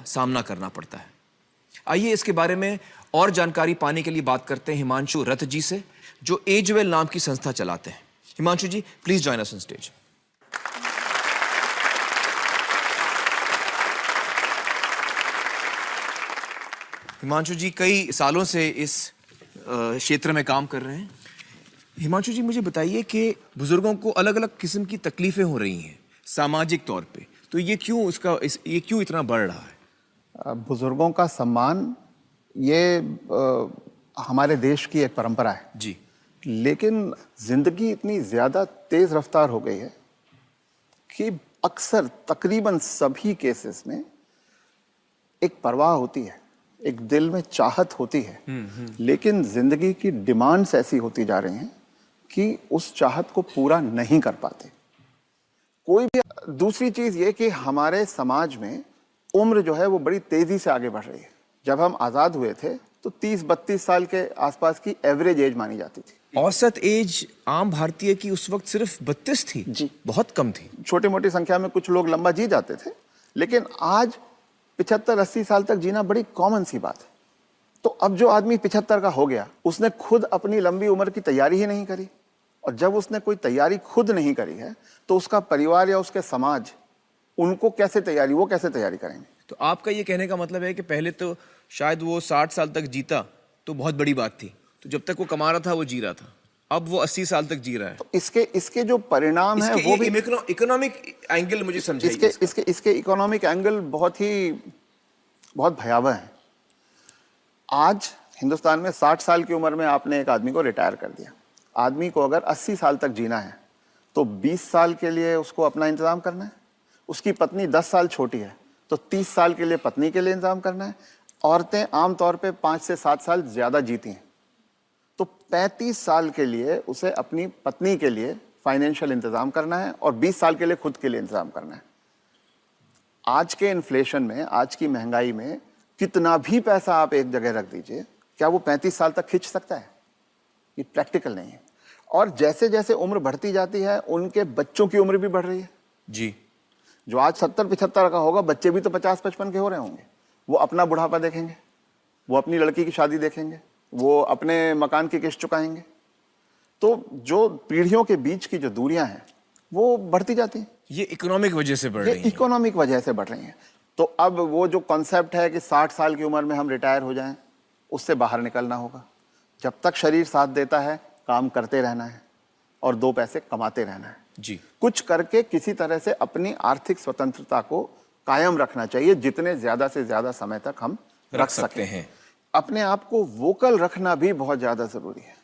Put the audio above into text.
सामना करना पड़ता है। आइए इसके बारे में और जानकारी पाने के लिए बात करते हैं हिमांशु रथ जी से, जो एजवेल नाम की संस्था चलाते हैं। Himanshu ji, please join us on stage. Himanshu ji कई सालों से इस क्षेत्र में काम कर रहे हैं। हिमांशु जी, मुझे बताइए कि बुजुर्गों को अलग अलग किस्म की तकलीफें हो रही हैं सामाजिक तौर पे, तो ये क्यों इतना बढ़ रहा है? बुजुर्गों का सम्मान ये हमारे देश की एक परंपरा है जी, लेकिन जिंदगी इतनी ज्यादा तेज रफ्तार हो गई है कि अक्सर तकरीबन सभी केसेस में एक परवाह होती है, एक दिल में चाहत होती है, लेकिन जिंदगी की डिमांड्स ऐसी होती जा रही हैं कि उस चाहत को पूरा नहीं कर पाते कोई भी। दूसरी चीज ये कि हमारे समाज में उम्र जो है वो बड़ी तेजी से आगे बढ़ रही है। जब हम आजाद हुए थे तो 30-32 साल के आसपास की एवरेज एज मानी जाती थी। औसत एज आम भारतीय की उस वक्त सिर्फ 32 थी जी, बहुत कम थी। छोटी मोटी संख्या में कुछ लोग लंबा जी जाते थे, लेकिन आज 75-80 साल तक जीना बड़ी कॉमन सी बात है। तो अब जो आदमी 75 का हो गया, उसने खुद अपनी लंबी उम्र की तैयारी ही नहीं करी, और जब उसने कोई तैयारी खुद नहीं करी है तो उसका परिवार या उसके समाज वो कैसे तैयारी करेंगे? तो आपका ये कहने का मतलब है कि पहले तो शायद वो 60 साल तक जीता तो बहुत बड़ी बात थी, तो जब तक वो कमा रहा था वो जी रहा था, अब वो 80 साल तक जी रहा है। तो इसके जो परिणाम है वो भी इकोनॉमिक एंगल मुझे समझाइए। इसके इकोनॉमिक एंगल बहुत भयावह है। आज हिंदुस्तान में 60 साल की उम्र में आपने एक आदमी को रिटायर कर दिया। आदमी को अगर 80 साल तक जीना है तो 20 साल के लिए उसको अपना इंतजाम करना है। उसकी पत्नी 10 साल छोटी है तो 30 साल के लिए पत्नी के लिए इंतजाम करना है। औरतें आमतौर पे 5 से 7 साल ज्यादा जीती हैं, तो 35 साल के लिए उसे अपनी पत्नी के लिए फाइनेंशियल इंतजाम करना है और 20 साल के लिए खुद के लिए इंतजाम करना है। आज के इन्फ्लेशन में, आज की महंगाई में कितना भी पैसा आप एक जगह रख दीजिए, क्या वो 35 साल तक खींच सकता है? ये प्रैक्टिकल नहीं है। और जैसे जैसे उम्र बढ़ती जाती है उनके बच्चों की उम्र भी बढ़ रही है। जी, जो आज 70-75 का होगा, बच्चे भी तो 50-55 के हो रहे होंगे। वो अपना बुढ़ापा देखेंगे, वो अपनी लड़की की शादी देखेंगे, वो अपने मकान की किस्त चुकाएंगे। तो जो पीढ़ियों के बीच की जो दूरियां हैं वो बढ़ती जाती हैं। ये इकोनॉमिक वजह से बढ़ रही है। इकोनॉमिक वजह से बढ़ रही हैं। तो अब वो जो कॉन्सेप्ट है कि 60 साल की उम्र में हम रिटायर हो जाएं, उससे बाहर निकलना होगा। जब तक शरीर साथ देता है काम करते रहना है और 2 पैसे कमाते रहना है। जी, कुछ करके किसी तरह से अपनी आर्थिक स्वतंत्रता को कायम रखना चाहिए, जितने ज्यादा से ज्यादा समय तक हम रख सकते हैं। अपने आप को वोकल रखना भी बहुत ज्यादा जरूरी है।